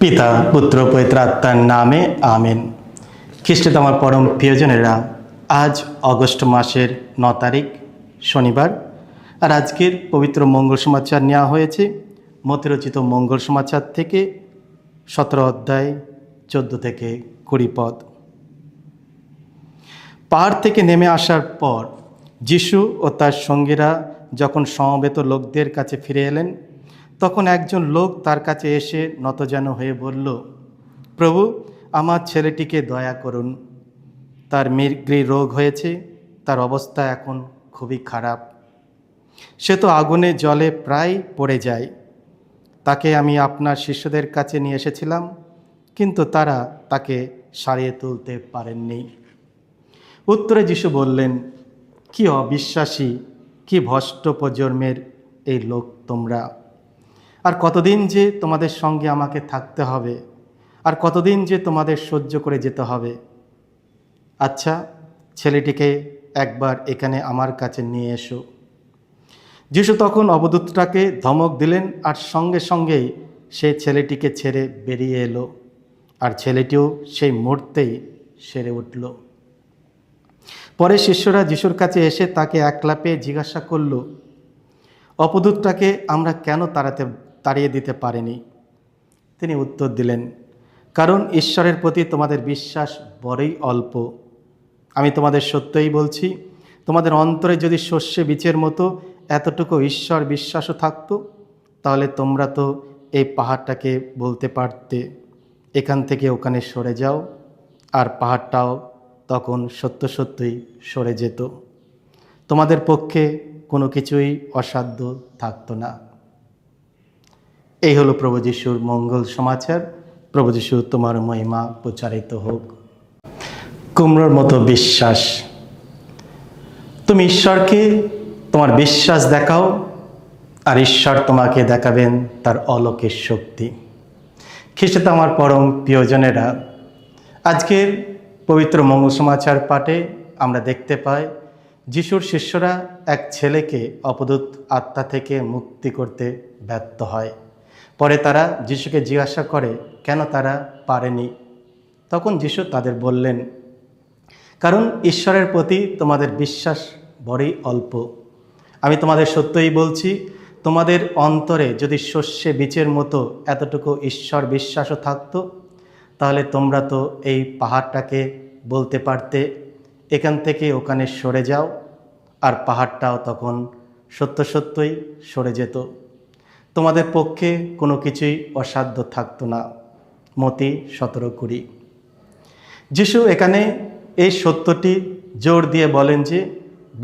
পিতা পুত্র পবিত্র আত্মার নামে আমেন। খ্রিস্টে আমার পরম প্রিয়জনেরা, আজ অগস্ট মাসের 9 তারিখ শনিবার। আর আজকের পবিত্র মঙ্গল সমাচার নেওয়া হয়েছে মতিরচিত মঙ্গল সমাচার থেকে 17 অধ্যায় 14 থেকে 20 পদ। পাহাড় থেকে নেমে আসার পর যিশু ও তার সঙ্গীরা যখন সমবেত লোকদের কাছে ফিরে এলেন, তখন একজন লোক তার কাছে এসে নতজান হয়ে বলল, প্রভু, আমার ছেলেটিকে দয়া করুন। তার মৃগী রোগ হয়েছে, তার অবস্থা এখন খুবই খারাপ। সে তো আগুনে জলে প্রায় পড়ে যায়। তাকে আমি আপনার শিষ্যদের কাছে নিয়ে এসেছিলাম, কিন্তু তারা তাকে সারিয়ে তুলতে পারেননি। উত্তরে যিশু বললেন, কি অবিশ্বাসী, কি ভ্রষ্ট প্রজন্মের এই লোক তোমরা! আর কতদিন যে তোমাদের সঙ্গে আমাকে থাকতে হবে, আর কতদিন যে তোমাদের সহ্য করে যেতে হবে? আচ্ছা, ছেলেটিকে একবার এখানে আমার কাছে নিয়ে এসো। যিশু তখন অবদূতটাকে ধমক দিলেন, আর সঙ্গে সঙ্গেই সে ছেলেটিকে ছেড়ে বেরিয়ে এলো, আর ছেলেটিও সেই মুহূর্তেই সেরে উঠল। পরে শিষ্যরা যিশুর কাছে এসে তাকে একলা পেয়ে জিজ্ঞাসা করল, অপদূতটাকে আমরা কেন তাড়িয়ে দিতে পারিনি? তিনি উত্তর দিলেন, কারণ ঈশ্বরের প্রতি তোমাদের বিশ্বাস বড়ই অল্প। আমি তোমাদের সত্যই বলছি, তোমাদের অন্তরে যদি শস্যে বীজের মতো এতটুকু ঈশ্বর বিশ্বাসও থাকতো, তাহলে তোমরা তো এই পাহাড়টাকে বলতে পারতে, এখান থেকে ওখানে সরে যাও, আর পাহাড়টাও তখন সত্য সত্যই সরে যেত। তোমাদের পক্ষে কোনো কিছুই অসাধ্য থাকতো না। এই হলো প্রভু যিশুর মঙ্গল সমাচার। প্রভু যিশু, তোমার মহিমা প্রচারিত হোক। কুমড়োর মতো বিশ্বাস। তুমি ঈশ্বরকে তোমার বিশ্বাস দেখাও, আর ঈশ্বর তোমাকে দেখাবেন তার অলৌকিক শক্তি। খ্রিস্টে আমার পরম প্রিয়জনেরা, আজকের পবিত্র মঙ্গল সমাচার পাঠে আমরা দেখতে পাই যিশুর শিষ্যরা এক ছেলেকে অপদূত আত্মা থেকে মুক্তি করতে ব্যর্থ হয়। পরে তারা যিশুকে জিজ্ঞাসা করে কেন তারা পারেনি। তখন যিশু তাদের বললেন, কারণ ঈশ্বরের প্রতি তোমাদের বিশ্বাস বড়ই অল্প। আমি তোমাদের সত্যই বলছি, তোমাদের অন্তরে যদি শস্যে বীজের মতো এতটুকু ঈশ্বর বিশ্বাসও থাকতো, তাহলে তোমরা তো এই পাহাড়টাকে বলতে পারতে, এখান থেকে ওখানে সরে যাও, আর পাহাড়টাও তখন সত্য সত্যই সরে যেত। তোমাদের পক্ষে কোনো কিছুই অসাধ্য থাকতো না। মতি 17:20। যিশু এখানে এই সত্যটি জোর দিয়ে বলেন যে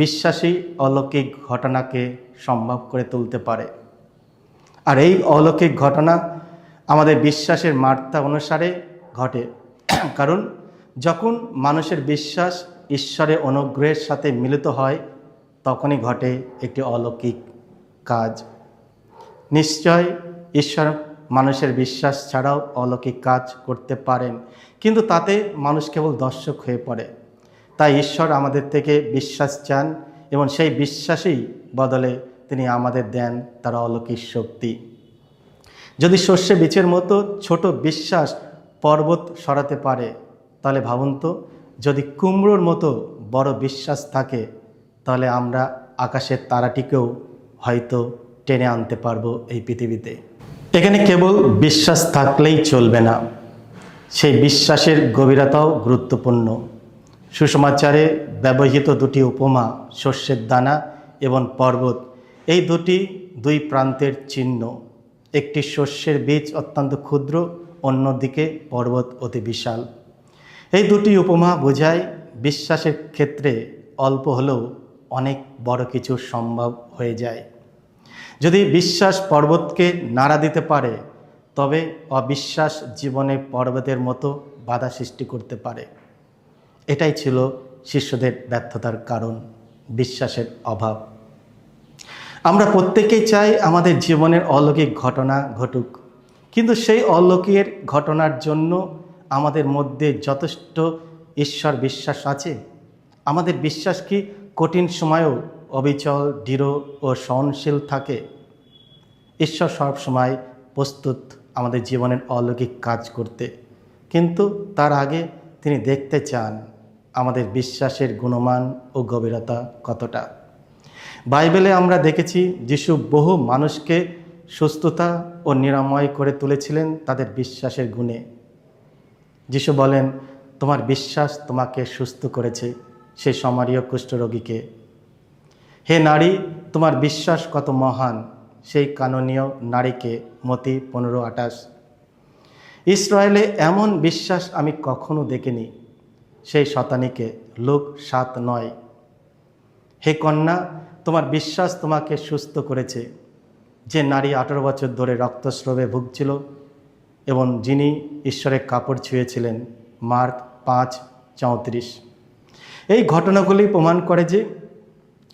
বিশ্বাসী অলৌকিক ঘটনাকে সম্ভব করে তুলতে পারে। আর এই অলৌকিক ঘটনা আমাদের বিশ্বাসের মাত্রা অনুসারে ঘটে। কারণ যখন মানুষের বিশ্বাস ঈশ্বরের অনুগ্রহের সাথে মিলিত হয়, তখনই ঘটে একটি অলৌকিক কাজ। নিশ্চয় ঈশ্বর মানুষের বিশ্বাস ছাড়াও অলৌকিক কাজ করতে পারেন, কিন্তু তাতে মানুষ কেবল দর্শক হয়ে পড়ে। তাই ঈশ্বর আমাদের থেকে বিশ্বাস চান, এবং সেই বিশ্বাসেই বদলে তিনি আমাদের দেন তার অলৌকিক শক্তি। যদি শস্যে বীজের মতো ছোট বিশ্বাস পর্বত সরাতে পারে, তাহলে ভাবুন তো, যদি কুমড়োর মতো বড় বিশ্বাস থাকে, তাহলে আমরা আকাশের তারাটিকেও হয়তো টেনে আনতে পারবো এই পৃথিবীতে। এখানে কেবল বিশ্বাস থাকলেই চলবে না, সেই বিশ্বাসের গভীরতাও গুরুত্বপূর্ণ। সুসমাচারে ব্যবহৃত দুটি উপমা, শস্যের দানা এবং পর্বত, এই দুই প্রান্তের চিহ্ন। একটি শস্যের বীজ অত্যন্ত ক্ষুদ্র, অন্যদিকে পর্বত অতি বিশাল। এই দুটি উপমা বোঝায় বিশ্বাসের ক্ষেত্রে অল্প হলেও অনেক বড় কিছু সম্ভব হয়ে যায়। যদি বিশ্বাস পর্বতকে নাড়া দিতে পারে, তবে অবিশ্বাস জীবনে পর্বতের মতো বাধা সৃষ্টি করতে পারে। এটাই ছিল শিষ্যদের ব্যর্থতার কারণ, বিশ্বাসের অভাব। আমরা প্রত্যেকেই চাই আমাদের জীবনের অলৌকিক ঘটনা ঘটুক, কিন্তু সেই অলৌকিক ঘটনার জন্য আমাদের মধ্যে যথেষ্ট ঈশ্বর বিশ্বাস আছে। আমাদের বিশ্বাস কি কঠিন সময়েও অবিচল, দৃঢ় ও সহনশীল থাকে? ঈশ্বর সব সময় প্রস্তুত আমাদের জীবনের অলৌকিক কাজ করতে, কিন্তু তার আগে তিনি দেখতে চান আমাদের বিশ্বাসের গুণমান ও গভীরতা কতটা। বাইবেলে আমরা দেখেছি যিশু বহু মানুষকে সুস্থতা ও নিরাময় করে তুলেছিলেন তাদের বিশ্বাসের গুণে। যিশু বলেন, তোমার বিশ্বাস তোমাকে সুস্থ করেছে, সে সামারীয় কুষ্ঠরোগীকে। হে নারী, তোমার বিশ্বাস কত মহান, সেই কাননীয় নারীকে। মতি 15:28। ইসরায়েলে এমন বিশ্বাস আমি কখনো দেখিনি, সেই শতানীকে। লূক 7:9। হে কন্যা, তোমার বিশ্বাস তোমাকে সুস্থ করেছে। যে নারী 18 বছর ধরে রক্তস্রাবে ভুগছিল এবং যিনি ঈশ্বরের কাপড় ছুঁয়েছিলেন। মার্ক 5:34। এই ঘটনাগুলি প্রমাণ করে যে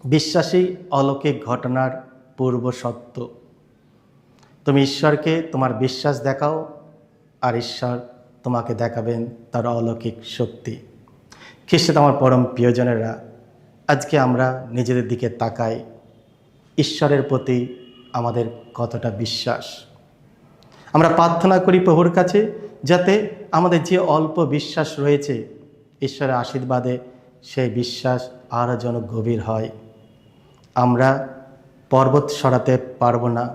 বিশ্বাসী অলৌকিক ঘটনার পূর্ব সত্য। তুমি ঈশ্বরকে তোমার বিশ্বাস দেখাও, আর ঈশ্বর তোমাকে দেখাবেন তার অলৌকিক শক্তি। খ্রিস্টে আমার পরম প্রিয়জনেরা, আজকে আমরা নিজেদের দিকে তাকাই, ঈশ্বরের প্রতি আমাদের কতটা বিশ্বাস। আমরা প্রার্থনা করি প্রভুর কাছে যাতে আমাদের যে অল্প বিশ্বাস রয়েছে, ঈশ্বরের আশীর্বাদে সেই বিশ্বাস আরও যেন গভীর হয়। আমরা পর্বত সরাতে পারবো না,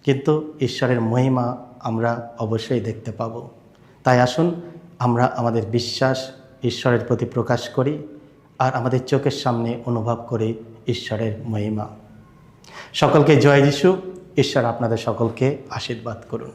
কিন্তু ঈশ্বরের মহিমা আমরা অবশ্যই দেখতে পাব। তাই আসুন আমরা আমাদের বিশ্বাস ঈশ্বরের প্রতি প্রকাশ করি, আর আমাদের চোখের সামনে অনুভব করি ঈশ্বরের মহিমা। সকলকে জয় যিশু। ঈশ্বর আপনাদের সকলকে আশীর্বাদ করুন।